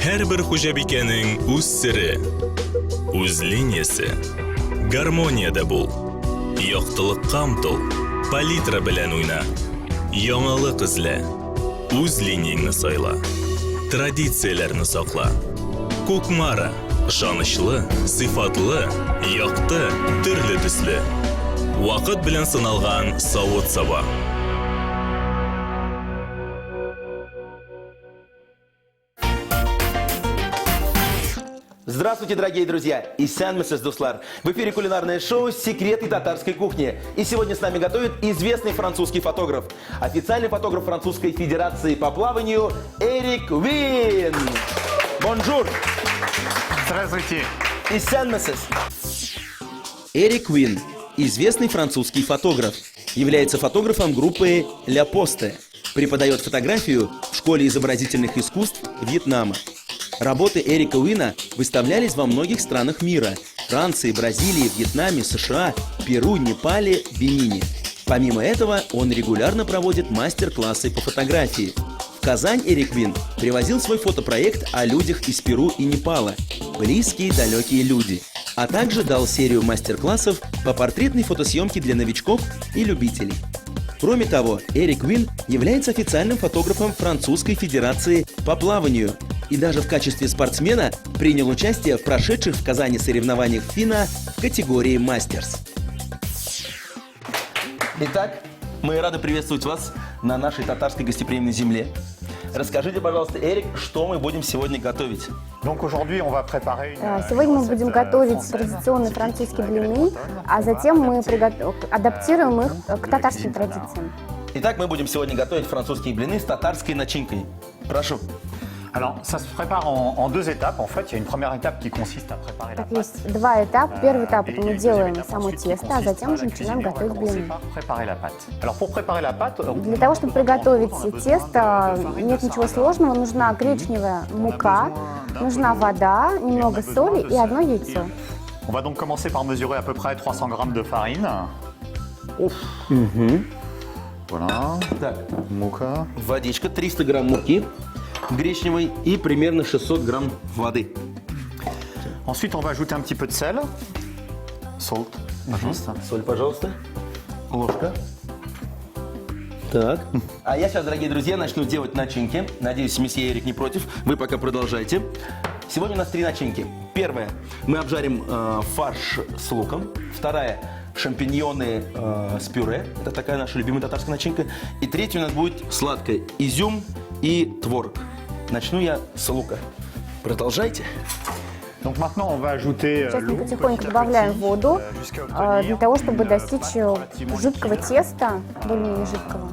Her bir hujabikening o'z siri, o'z liniyasi. Garmoniyada bo'l. Yoqtiliqqa umtul. Palitra bilan o'yna. Yangilik izla. O'z liniyangni sayla. Traditsiyalarni saqla. Ko'kmara, ishonchli, sifatli, yoqti, turli tusli. Vaqt bilan sinalgan sovut sava. Здравствуйте, дорогие друзья! Исянмесез Дуслар. В эфире кулинарное шоу «Секреты татарской кухни». И сегодня с нами готовит известный французский фотограф, официальный фотограф Французской Федерации по плаванию Эрик Вин. Бонжур! Здравствуйте! Исянмесез. Эрик Вин, известный французский фотограф, является фотографом группы «Ля Посте». Преподает фотографию в школе изобразительных искусств Вьетнама. Работы Эрика Уина выставлялись во многих странах мира – Франции, Бразилии, Вьетнаме, США, Перу, Непале, Бенине. Помимо этого, он регулярно проводит мастер-классы по фотографии. В Казань Эрик Вин привозил свой фотопроект о людях из Перу и Непала – «Близкие далекие люди», а также дал серию мастер-классов по портретной фотосъемке для новичков и любителей. Кроме того, Эрик Вин является официальным фотографом Французской Федерации по плаванию и даже в качестве спортсмена принял участие в прошедших в Казани соревнованиях ФИНА в категории «Мастерс». Итак, мы рады приветствовать вас на нашей татарской гостеприимной земле. Расскажите, пожалуйста, Эрик, что мы будем сегодня готовить? Сегодня мы будем готовить традиционные французские блины, а затем мы адаптируем их к татарским традициям. Итак, мы будем сегодня готовить французские блины с татарской начинкой. Прошу. Alors, ça se prépare en deux étapes. En fait, il y a une première étape qui consiste à préparer la Так, pâte. есть два этапа. Первый этап – это мы делаем само тесто, а затем уже начинаем готовить блины. Préparer la pâte. Alors, pour préparer la pâte, Для того, чтобы приготовить тесто, нет ничего сложного. Нужна гречневая мука, нужна вода, немного соли и одно яйцо. on va donc commencer par mesurer à peu près 300 grammes de farine. Voilà. Так, Mouka. водичка, 300 грамм муки гречневой и примерно 600 грамм воды. Ensuite, on va ajouter un petit peu de sel. Salt. Пожалуйста. Соль, пожалуйста. Ложка. Так. А я сейчас, дорогие друзья, начну делать начинки. Надеюсь, месье Эрик не против. Вы пока продолжайте. Сегодня у нас 3 начинки. Первая. Мы обжарим фарш с луком. Вторая. Шампиньоны с пюре. Это такая наша любимая татарская начинка. И третья у нас будет сладкая. Изюм и творог. Начну я с лука. Продолжайте. Donc maintenant, on va ajouter Сейчас мы l'eau. потихоньку добавляем воду для того, чтобы достичь жидкого теста, более-менее жидкого.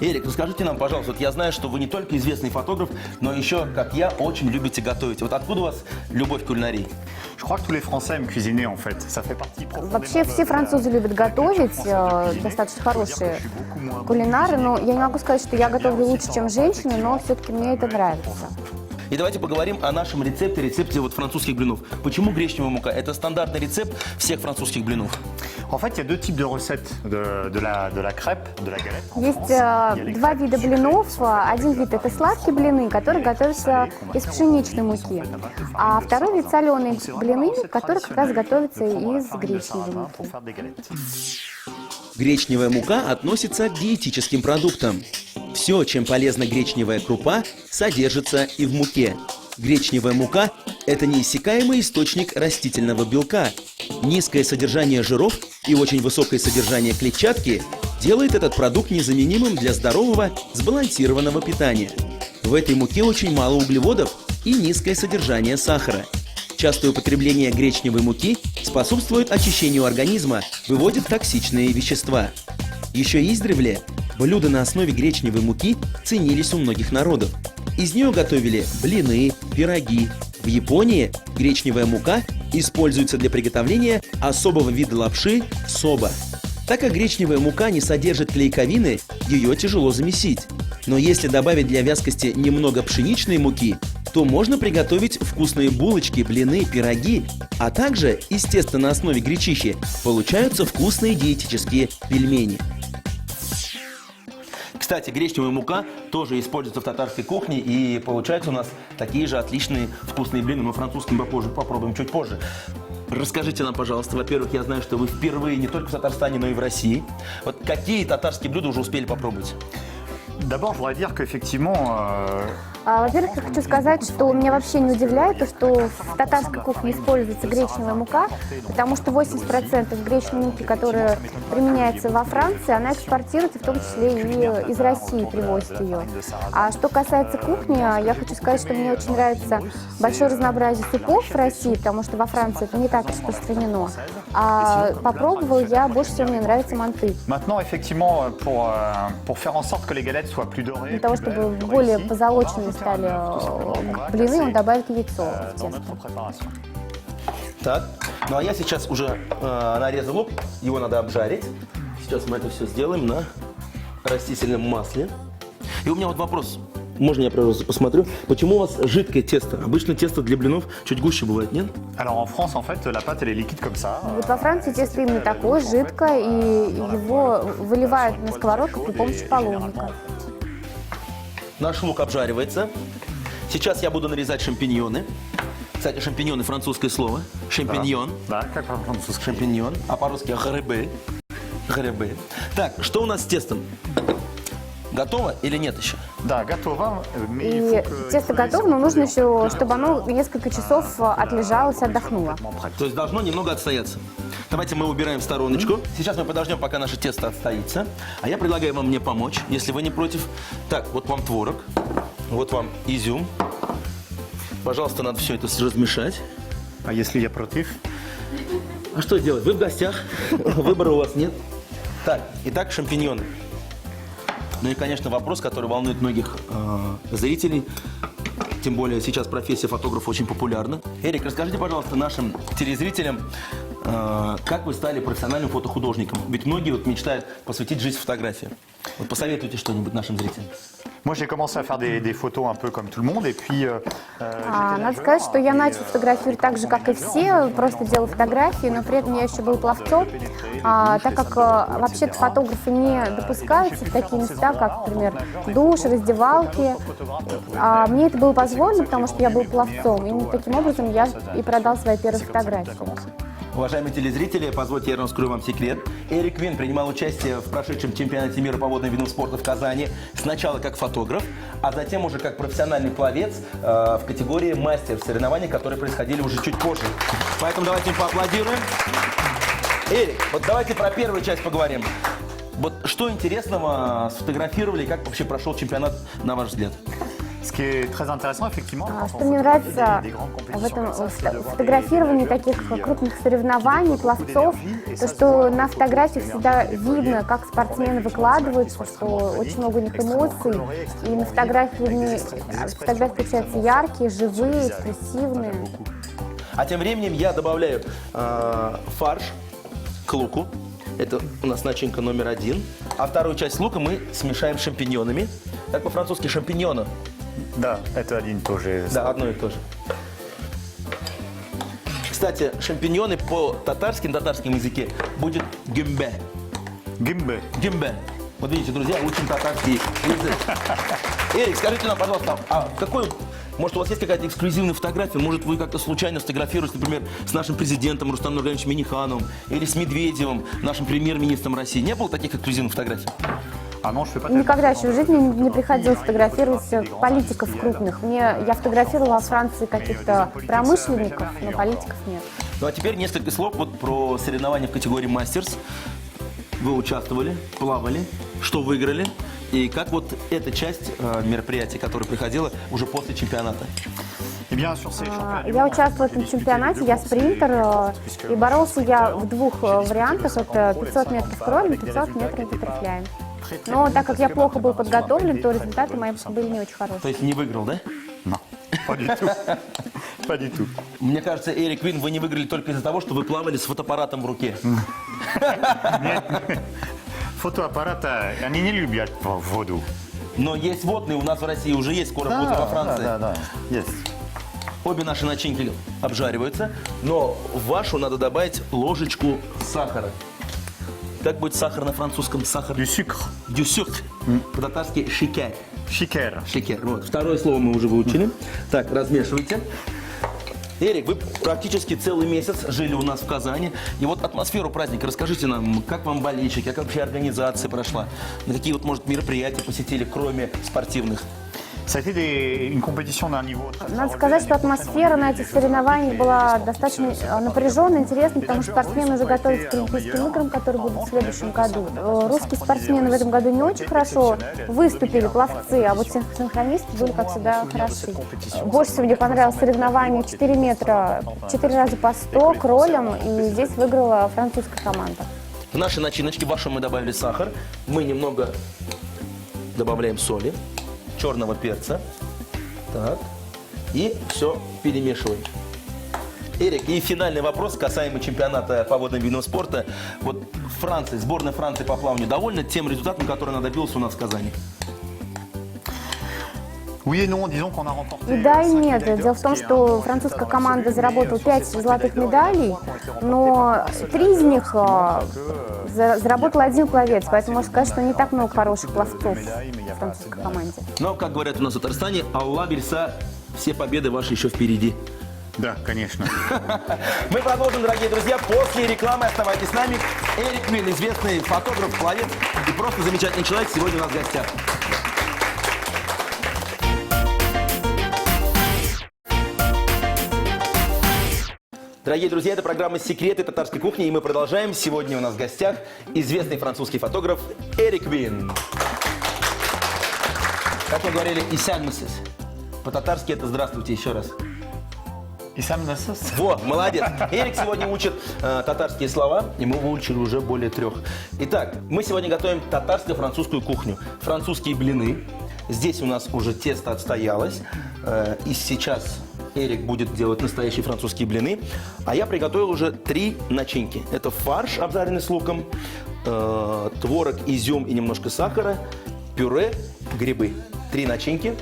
Эрик, расскажите нам, пожалуйста, вот я знаю, что вы не только известный фотограф, но еще, как я, очень любите готовить. Вот откуда у вас любовь к кулинарии? Je crois que tous les Français aiment cuisiner en fait. Ça fait partie Вообще все французы любят готовить, достаточно хорошие кулинары, но я не могу сказать, что я готовлю лучше, чем женщины, но все-таки мне это нравится. И давайте поговорим о нашем рецепте вот французских блинов. Почему гречневая мука? Это стандартный рецепт всех французских блинов. En fait, il y a deux types de recettes de la crêpe, de la galette. Есть два вида блинов. Один вид – это сладкие блины, которые готовятся из пшеничной муки. А второй вид – соленые блины, которые как раз готовятся из гречневой муки. Гречневая мука относится к диетическим продуктам. Все, чем полезна гречневая крупа, содержится и в муке. Гречневая мука – это неиссякаемый источник растительного белка. Низкое содержание жиров и очень высокое содержание клетчатки делает этот продукт незаменимым для здорового, сбалансированного питания. В этой муке очень мало углеводов и низкое содержание сахара. Частое употребление гречневой муки способствует очищению организма, выводит токсичные вещества. Еще издревле блюда на основе гречневой муки ценились у многих народов. Из нее готовили блины, пироги. В Японии гречневая мука используется для приготовления особого вида лапши – соба. Так как гречневая мука не содержит клейковины, ее тяжело замесить. Но если добавить для вязкости немного пшеничной муки, то можно приготовить вкусные булочки, блины, пироги, а также из теста на основе гречихи получаются вкусные диетические пельмени. Кстати, гречневая мука тоже используется в татарской кухне, и получаются у нас такие же отличные вкусные блины. Мы французским попробуем чуть позже. Расскажите нам, пожалуйста, во-первых, я знаю, что вы впервые не только в Татарстане, но и в России. Вот какие татарские блюда уже успели попробовать? D'abord, je voudrais dire qu'effectivement, Во-первых, я хочу сказать, что меня вообще не удивляет то, что в татарской кухне используется гречневая мука, потому что 80% гречневой муки, которая применяется во Франции, она экспортируется, в том числе и из России привозят ее. А что касается кухни, я хочу сказать, что мне очень нравится большое разнообразие супов в России, потому что во Франции это не так распространено. А попробовала я, больше всего мне нравится мантык. maintenant, effectivement, pour faire en sorte que les galettes soient plus dorées, Для того, чтобы более позолоченными стали блины, он добавит яйцо в тесто. préparation. Так, ну а я сейчас уже нарезал лук, его надо обжарить. Сейчас мы это все сделаем на растительном масле. И у меня вот вопрос, можно я просто посмотрю? Почему у вас жидкое тесто? Обычно тесто для блинов чуть гуще бывает, нет? Alors en France, en fait, la pâte elle est liquide comme ça. Вот во Франции тесто именно такое, жидкое, и его выливают на сковородку при помощи половника. Наш лук обжаривается. Сейчас я буду нарезать шампиньоны. Кстати, шампиньоны французское слово. Шампиньон. Да, как по-французски. Шампиньон. А по-русски грибы. Грибы. Так, что у нас с тестом? Готово или нет еще? Да, готово. Mais il И faut que- тесто готово, но нужно еще, чтобы оно несколько часов отлежалось, отдохнуло. То есть должно немного отстояться. Давайте мы убираем в стороночку. Сейчас мы подождем, пока наше тесто отстоится. А я предлагаю вам мне помочь, если вы не против. Так, вот вам творог, вот вам изюм. Пожалуйста, надо все это размешать. А если я против? А что делать? Вы в гостях, выбора у вас нет. Так, итак, шампиньоны. Ну и, конечно, вопрос, который волнует многих зрителей. Тем более сейчас профессия фотографа очень популярна. Эрик, расскажите, пожалуйста, нашим телезрителям, как вы стали профессиональным фотохудожником? Ведь многие вот мечтают посвятить жизнь фотографии. Вот посоветуйте что-нибудь нашим зрителям. Moi, j'ai commencé à faire des photos un peu comme tout le monde, et puis. Надо сказать, что я начала фотографировать так же, как и все, просто делала фотографии, но при этом я еще был пловцом, так как вообще-то фотографы не допускаются в такие места, как, например, душ, раздевалки. А мне это было позволено, потому что я был пловцом. Именно таким образом я и продал свои первые фотографии. Уважаемые телезрители, позвольте я раскрою вам секрет. Эрик Квин принимал участие в прошедшем чемпионате мира по водным видам спорта в Казани. Сначала как фотограф, а затем уже как профессиональный пловец в категории мастер в соревнованиях, которые происходили уже чуть позже. Поэтому давайте им поаплодируем. Эрик, вот давайте про первую часть поговорим. Вот что интересного сфотографировали и как вообще прошел чемпионат, на ваш взгляд? Ce qui est très intéressant, effectivement, quand Что on мне fait нравится des grandes в compétitions этом comme ça, фотографировании таких крупных соревнований, пловцов, то, что на фотографиях всегда видно, как спортсмены выкладываются, что очень много у них эмоций, и на фотографии получаются яркие, живые, экспрессивные. А тем временем я добавляю фарш к луку. Это у нас начинка номер 1. А вторую часть лука мы смешаем с шампиньонами. Так по-французски шампиньоны. Да, это один тоже. Да, одно и то же. Кстати, шампиньоны по татарскому языке будет гюмбе. Гимбе. Гюмбе. Вот видите, друзья, учим татарский язык. Эрик, скажите нам, пожалуйста, а какой... Может, у вас есть какая-то эксклюзивная фотография? Может, вы как-то случайно сфотографируетесь, например, с нашим президентом Рустамом Нургалевичем Миннихановым или с Медведевым, нашим премьер-министром России? Не было таких эксклюзивных фотографий? Ah non, je fais pas Никогда еще в жизни не приходилось фотографировать политиков крупных. Я фотографировала во Франции каких-то промышленников, но политиков нет. Ну а теперь несколько слов вот про соревнования в категории мастерс. Вы участвовали, плавали, что выиграли и как вот эта часть мероприятия, которая приходила уже после чемпионата? Eh bien, sur ces championnats du Я monde, участвовала в этом чемпионате, я спринтер, и боролся я в двух вариантах, это 500 метров кроем и 500 метров бутерфляем. Но так как я плохо был подготовлен, то результаты мои были не очень То хорошие. есть не выиграл, да? Non, pas du tout. Pas du tout. Мне кажется, Эрик Квин, вы не выиграли только из-за того, что вы плавали с фотоаппаратом в руке. Фотоаппарат, они не любят воду. Но есть водные, у нас в России уже есть, скоро будет во Франции. Да, есть. Обе наши начинки обжариваются, но в вашу надо добавить ложечку сахара. Как будет сахар на французском? Сахар. Du sucre. Du sucre. По-татарски шикер. Шикер. Шикер. Вот. Второе слово мы уже выучили. Так, размешивайте. Эрик, вы практически целый месяц жили у нас в Казани. И вот атмосферу праздника расскажите нам, как вам болельщики, как вообще организация прошла? На какие вот, может, мероприятия посетили, кроме спортивных? Ça a été une compétition d'un niveau très Надо сказать, что атмосфера на этих соревнованиях была достаточно напряженной, интересной, потому что спортсмены уже готовятся к Олимпийским играм, которые будут в следующем году. Русские спортсмены в этом году не очень хорошо выступили, пловцы, а вот синхронисты были, как всегда, хороши. Больше всего мне понравилось соревнование 4 метра, 4 раза по 100 кролем, и здесь выиграла французская команда. В нашей начиночке вашу мы добавили сахар. Мы немного добавляем соли, черного перца. Так. И все перемешиваем. Эрик, и финальный вопрос касаемо чемпионата по водным видам спорта. Вот Франция, сборная Франции по плаванию довольна тем результатом, который она добилась у нас в Казани? Oui et non, disons qu'on a remporté. И да, и нет. Дело в том, что французская команда заработала 5 золотых медалей, но 3 из них заработал один пловец, поэтому можно сказать, что не так много хороших пловцов в французской команде. Но, как говорят у нас в Татарстане, Аллах бельса, все победы ваши еще впереди. Да, конечно. Мы продолжим, дорогие друзья, после рекламы. Оставайтесь с нами. Эрик Квин, известный фотограф, пловец и просто замечательный человек, сегодня у нас в гостях. Дорогие друзья, это программа «Секреты татарской кухни», и мы продолжаем. Сегодня у нас в гостях известный французский фотограф Эрик Квин. Как мы говорили, «Исянмсис». По-татарски это «здравствуйте» еще раз. И сам насос. Вот, молодец. Эрик сегодня учит татарские слова, и мы выучили уже более 3. Итак, мы сегодня готовим татарско-французскую кухню. Французские блины. Здесь у нас уже тесто отстоялось. И сейчас Эрик будет делать настоящие французские блины. А я приготовил уже 3 начинки. Это фарш, обжаренный с луком, творог, изюм и немножко сахара, пюре, грибы. 3 начинки.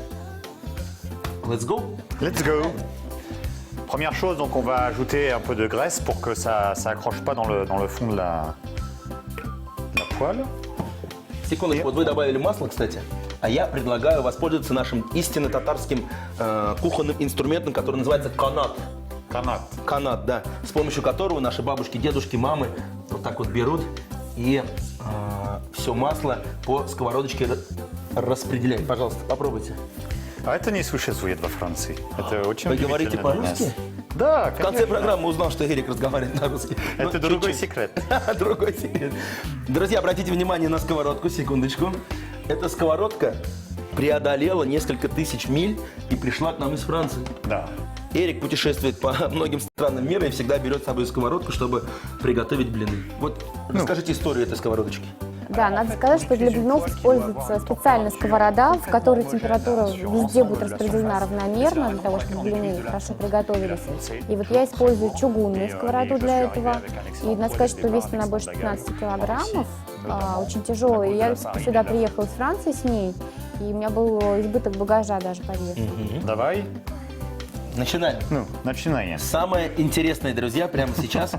Let's go. Let's go. Première chose, donc on va ajouter un peu de graisse pour que ça accroche pas dans le fond de la poêle. Секундочку, вот вы добавили масло, кстати, а я предлагаю воспользоваться нашим истинно татарским кухонным инструментом, который называется канат. Канат. Канат, да, с помощью которого наши бабушки, дедушки, мамы вот так вот берут и все масло по сковородочке распределяют. Пожалуйста, попробуйте. А это не существует во Франции. Это очень Вы говорите удивительно для нас. по-русски? Да, В конце программы узнал, что Эрик разговаривает на русском. Это другой секрет. Другой секрет. Друзья, обратите внимание на сковородку, секундочку. Эта сковородка преодолела несколько тысяч миль и пришла к нам из Франции. Да. Эрик путешествует по многим странам мира и всегда берет с собой сковородку, чтобы приготовить блины. Вот расскажите историю этой сковородочки. Да, надо сказать, что для блинов используется специальная сковорода, в которой температура везде будет распределена равномерно, для того, чтобы блины хорошо приготовились. И вот я использую чугунную сковороду для этого. И надо сказать, что весит она больше 15 килограммов, очень тяжелая. И я сюда приехала из Франции с ней, и у меня был избыток багажа даже по весу. Давай. Начинаем. Ну, начинаем. Самое интересное, друзья, прямо сейчас.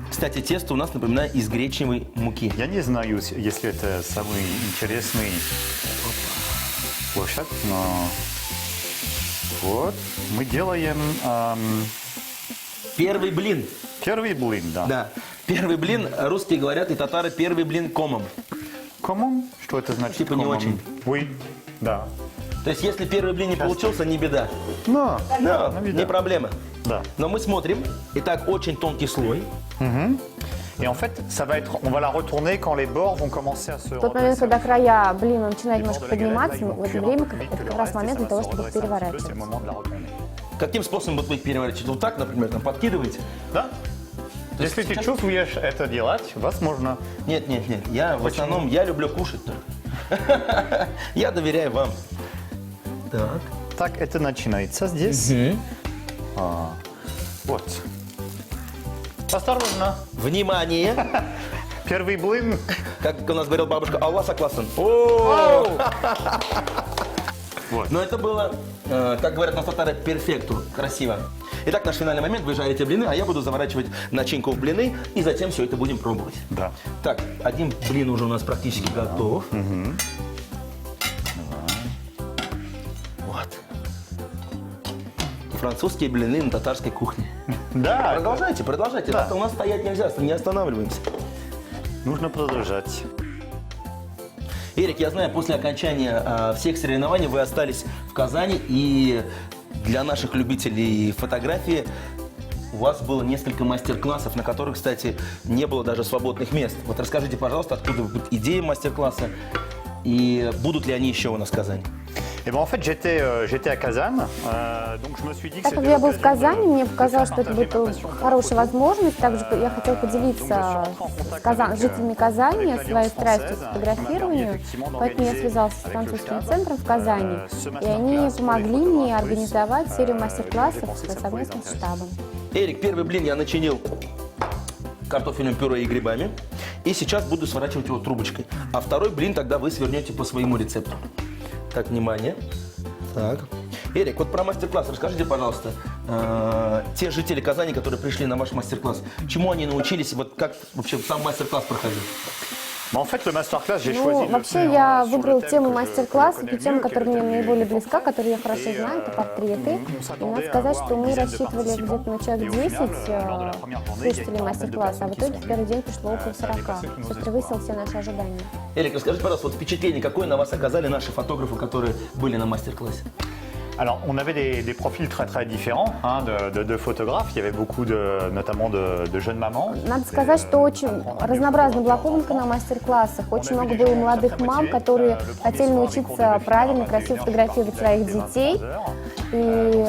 Кстати, тесто у нас, напоминаю, из гречневой муки. Я не знаю, если это самый интересный площадь, но вот мы делаем Первый блин. первый блин, да. Да. Первый блин, русские говорят, и татары, первый блин комом. Комом? Что это значит? Типа не комом? очень. Oui, да. То есть, если первый блин не получился, не беда. Но, Да, ну, видно. не проблема. Да. Но мы смотрим. Итак, очень тонкий слой. Et en fait, ça va être, on va la retourner quand les bords vont commencer à se В тот момент, redresser. когда края блина начинают немножко подниматься, в это время это как раз момент для того, чтобы их C'est le переворачивать. moment de la retourner. Каким способом вот вы их переворачиваете? Вот так, например, там подкидываете? Да? Если ты чувствуешь это делать, возможно. Нет, нет, нет. Я в основном, я люблю кушать только. Я доверяю вам. Так. Так это начинается здесь. Вот. Осторожно. Внимание! Первый блин. Как у нас говорила бабушка, Алла согласен. О! Вот. Но это было, как говорят на татаре, перфекту, красиво. Итак, наш финальный момент. Вы жарите блины, а я буду заворачивать начинку в блины, и затем все это будем пробовать. Да. Так, один блин уже у нас практически готов. Вот. Французские блины на татарской кухне. Да. Продолжайте, продолжайте. Да. У нас стоять нельзя, не останавливаемся. Нужно продолжать. Эрик, я знаю, после окончания всех соревнований вы остались в Казани, и для наших любителей фотографии у вас было несколько мастер-классов, на которых, кстати, не было даже свободных мест. Вот расскажите, пожалуйста, откуда идея мастер-класса и будут ли они еще у нас в Казани? Et ben en fait j'étais à Kazan, donc je me suis dit que Так как c'était я был в l'occasion Казани, мне de показалось, faire что это partager будет ma passion pour хорошая la возможность. Также я хотела поделиться с жителями Казани своей страстью к фотографированию, поэтому я связалась с французским центром в Казани, и они помогли мне организовать серию мастер-классов совместно с штабом. Эрик, первый блин я начинил картофельным пюре и грибами, и сейчас буду сворачивать его трубочкой. А второй блин тогда вы свернете по своему рецепту. Так, внимание. Так. Эрик, вот про мастер-класс расскажите, пожалуйста. Те жители Казани, которые пришли на ваш мастер-класс, чему они научились, вот как вообще сам мастер-класс проходил? Mais en fait, le masterclass, j'ai choisi Ну, de вообще faire я sur le выбрал thème тему que je мастер-класса, ту connais тему, mieux, которая мне quelques наиболее minutes. близка, которую я хорошо знаю, это портреты. И надо сказать, что мы рассчитывали где-то на человек 10 слушателей мастер-класса, а в итоге в первый день пришло около 40, что превысило все наши ожидания. Эрик, расскажите, пожалуйста, вот впечатление, какое на вас оказали наши фотографы, которые были на мастер-классе? Alors, on avait des profils très très différents hein, de photographes. Il y avait beaucoup notamment de jeunes mamans. Надо сказать, что очень разнообразна была публика на мастер-классах. Очень много было молодых мам, которые хотели научиться правильно, красиво фотографировать своих детей. И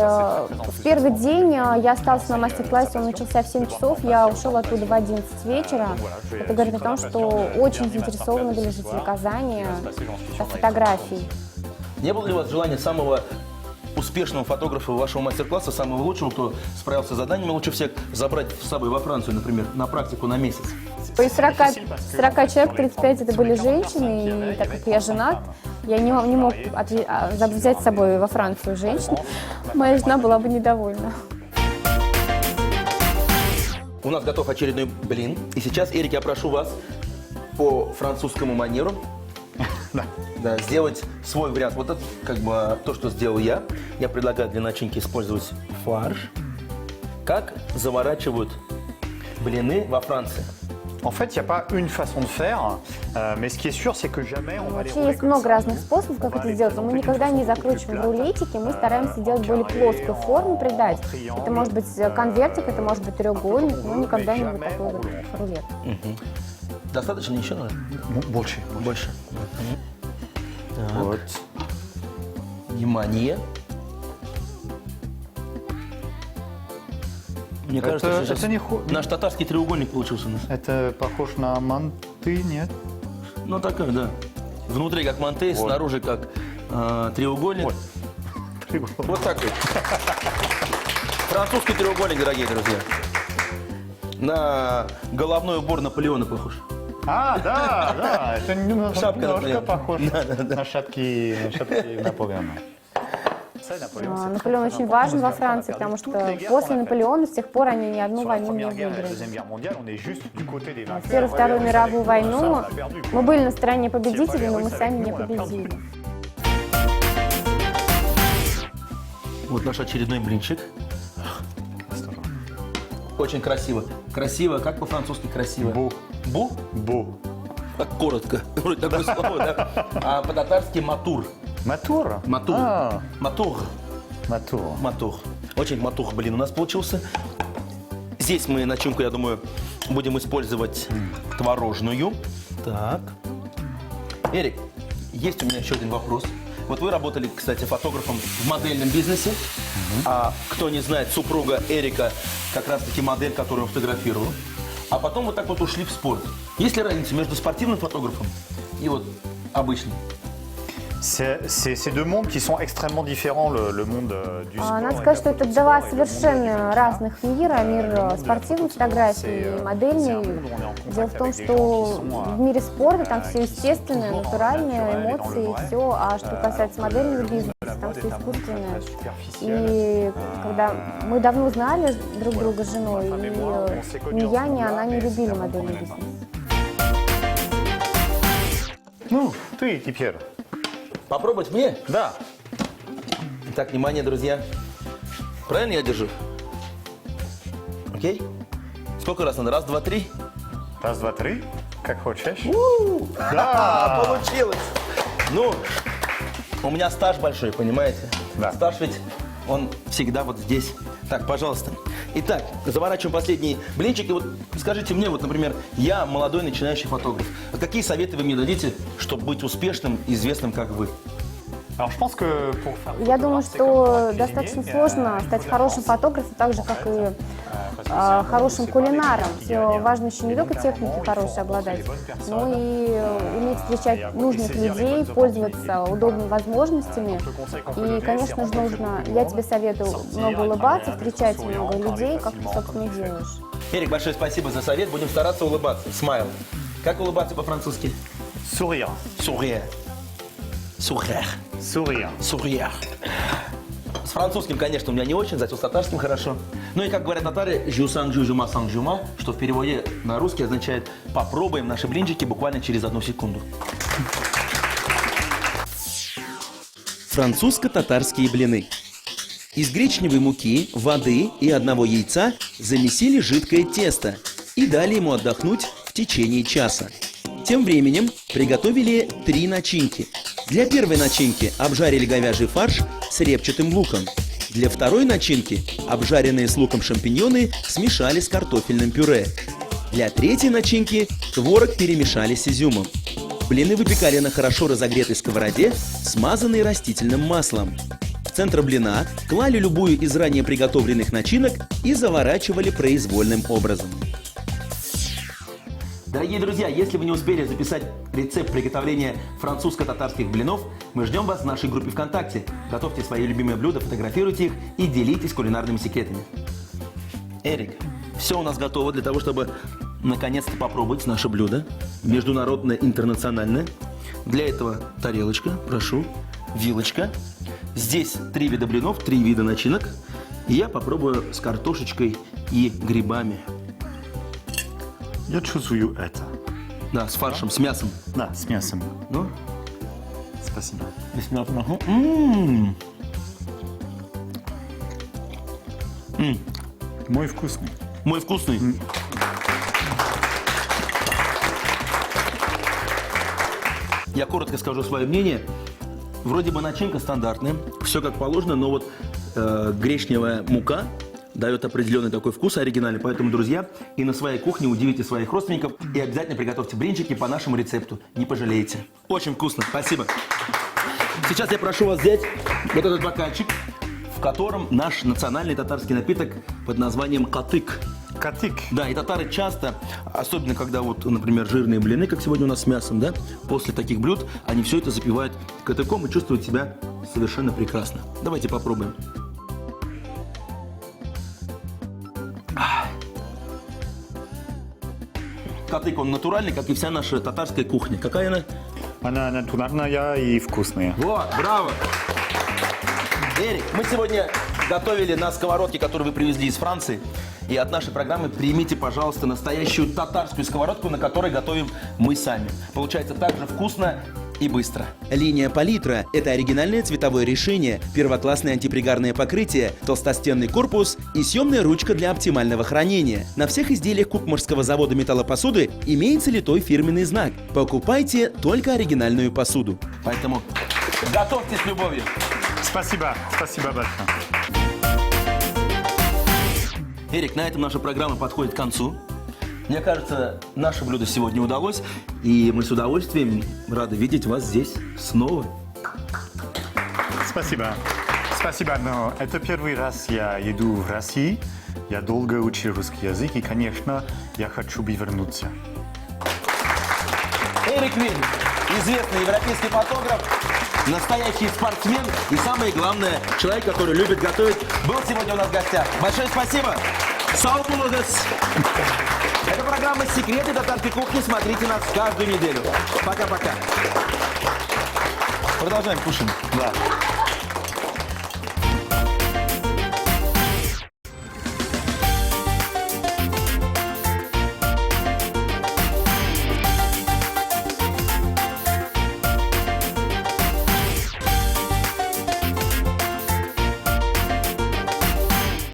в первый день я осталась на мастер-классе, он начался в 7 часов, я ушел оттуда в 11 вечера. Это говорит о том, что очень заинтересованы были жители Казани фотографией. Не было ли у вас желания самого успешного фотографа вашего мастер-класса, самого лучшего, кто справился с заданиями лучше всех, забрать с собой во Францию, например, на практику на месяц? Из 40 человек 35 это были женщины, и так как я женат, я не мог взять с собой во Францию женщин. Моя жена была бы недовольна. У нас готов очередной блин. И сейчас, Эрик, я прошу вас по французскому манеру да, сделать свой вариант. Вот это как бы то, что сделал я. Я предлагаю для начинки использовать фарш. Как заворачивают блины во Франции? En fait, il n'y a pas une façon de faire, mais ce qui est sûr, c'est que jamais on va les Вообще rouler есть comme много ça. разных способов, как это сделать, но мы никогда не закручиваем рулетики, мы стараемся делать более плоскую форму, придать. Это может быть конвертик, это может быть треугольник, но никогда не вот такой вот рулет. Достаточно еще надо? Больше. Больше. Вот. Внимание. Мне кажется, Это что сейчас не наш татарский треугольник получился у нас. Это похож на манты, нет? Ну, такой, да. Внутри как манты, Вот. снаружи как треугольник. Вот. Вот так вот. Французский треугольник, дорогие друзья. На головной убор Наполеона похож. А, да, это Шапка немножко Наполеона. похож на шапки Наполеона. Наполеон очень важен во Франции, потому что после Наполеона с тех пор они ни одну войну не выиграли. В Первую и Вторую мировую войну мы были на стороне победителей, но мы сами не победили. Вот наш очередной блинчик. Очень красиво. Красиво, как по-французски красиво? Бу. Бу? Бу. Так коротко. Вроде такое слово, да? А по-татарски матур. Матур? Матур. А, Матур. матур. Матур. Очень матур блин у нас получился. Здесь мы начинку, я думаю, будем использовать творожную. Так. Эрик, есть у меня еще один вопрос. Вот вы работали, кстати, фотографом в модельном бизнесе. А кто не знает, супруга Эрика как раз-таки модель, которую он фотографировал. А потом вот так вот ушли в спорт. Есть ли разница между спортивным фотографом и вот обычным? C'est deux mondes qui sont extrêmement différents, le monde du sport. Надо сказать, что это два совершенно разных мира. Мир спортивной фотографии и модельной. Дело в том, что в мире спорта там все естественное, натуральное, эмоции и все. А что касается модельного бизнеса, там все искусственное. И когда мы давно знали друг друга с женой, и ни я, ни она не любили модельный бизнес. Ну, ты, Pierre. Попробовать мне? Да. Так, внимание, друзья. Правильно я держу? Окей? Сколько раз надо? Раз, два, три? Раз, два, три. Как хочешь. Да, получилось. Ну, у меня стаж большой, понимаете? Да. Стаж ведь, он всегда вот здесь. Так, пожалуйста. Итак, заворачиваем последний блинчик. И вот скажите мне, вот, например, я молодой начинающий фотограф. А какие советы вы мне дадите, чтобы быть успешным и известным, как вы? Alors, je pense que pour faire Я думаю, что достаточно сложно стать хорошим фотографом, так же, как и хорошим кулинаром. Все важно еще не только техники хорошей обладать, но и уметь встречать нужных людей, пользоваться удобными возможностями. И, конечно же, нужно, я тебе советую много улыбаться, встречать много людей, как ты, собственно, и делаешь. Эрик, большое спасибо за совет. Будем стараться улыбаться. Смайл. Как улыбаться по-французски? sourire. Sourire. Sourire. Sourire. Sourire. С французским, конечно, у меня не очень, зато с татарским хорошо. Ну и, как говорят татары, «жюсан-жюжума сан-жума», что в переводе на русский означает «попробуем наши блинчики буквально через 1 секунду». Французско-татарские блины. Из гречневой муки, воды и 1 яйца замесили жидкое тесто и дали ему отдохнуть в течение часа. Тем временем приготовили 3 начинки. Для первой начинки обжарили говяжий фарш с репчатым луком. Для второй начинки обжаренные с луком шампиньоны смешали с картофельным пюре. Для третьей начинки творог перемешали с изюмом. Блины выпекали на хорошо разогретой сковороде, смазанной растительным маслом. В центр блина клали любую из ранее приготовленных начинок и заворачивали произвольным образом. Дорогие друзья, если вы не успели записать рецепт приготовления французско-татарских блинов, мы ждем вас в нашей группе ВКонтакте. Готовьте свои любимые блюда, фотографируйте их и делитесь кулинарными секретами. Эрик, все у нас готово для того, чтобы наконец-то попробовать наше блюдо. Международное, интернациональное. Для этого тарелочка, прошу, вилочка. Здесь 3 вида блинов, 3 вида начинок. И я попробую с картошечкой и грибами. Я чувствую это. Да, с фаршем, с мясом. Да, с мясом. Ну, Спасибо. Мой вкусный. Мой вкусный. Я коротко скажу свое мнение. Вроде бы начинка стандартная, все как положено, но вот гречневая мука дает определенный такой вкус оригинальный. Поэтому, друзья, и на своей кухне удивите своих родственников и обязательно приготовьте блинчики по нашему рецепту. Не пожалеете. Очень вкусно. Спасибо. Сейчас я прошу вас взять вот этот бокальчик, в котором наш национальный татарский напиток под названием катык. Катик. Да, и татары часто, особенно когда вот, например, жирные блины, как сегодня у нас с мясом, да, после таких блюд они все это запивают катыком и чувствуют себя совершенно прекрасно. Давайте попробуем. Катык, он натуральный, как и вся наша татарская кухня. Какая она? Она натуральная и вкусная. Вот, браво! Эрик, мы сегодня готовили на сковородке, которую вы привезли из Франции. И от нашей программы примите, пожалуйста, настоящую татарскую сковородку, на которой готовим мы сами. Получается так же вкусно и быстро. Линия палитра – это оригинальное цветовое решение, первоклассное антипригарное покрытие, толстостенный корпус и съемная ручка для оптимального хранения. На всех изделиях Кукмарского завода металлопосуды имеется литой фирменный знак. Покупайте только оригинальную посуду. Поэтому готовьте с любовью. Спасибо. Спасибо большое. Эрик, на этом наша программа подходит к концу. Мне кажется, наше блюдо сегодня удалось, и мы с удовольствием рады видеть вас здесь снова. Спасибо. Спасибо, но это первый раз я еду в России. Я долго учил русский язык, и, конечно, я хочу вернуться. Эрик Вин, известный европейский фотограф, настоящий спортсмен и, самое главное, человек, который любит готовить, был сегодня у нас в гостях. Большое спасибо. Саупулудес. Это программа «Секреты татарской кухни». Смотрите нас каждую неделю. Пока-пока. Продолжаем, кушаем. Да.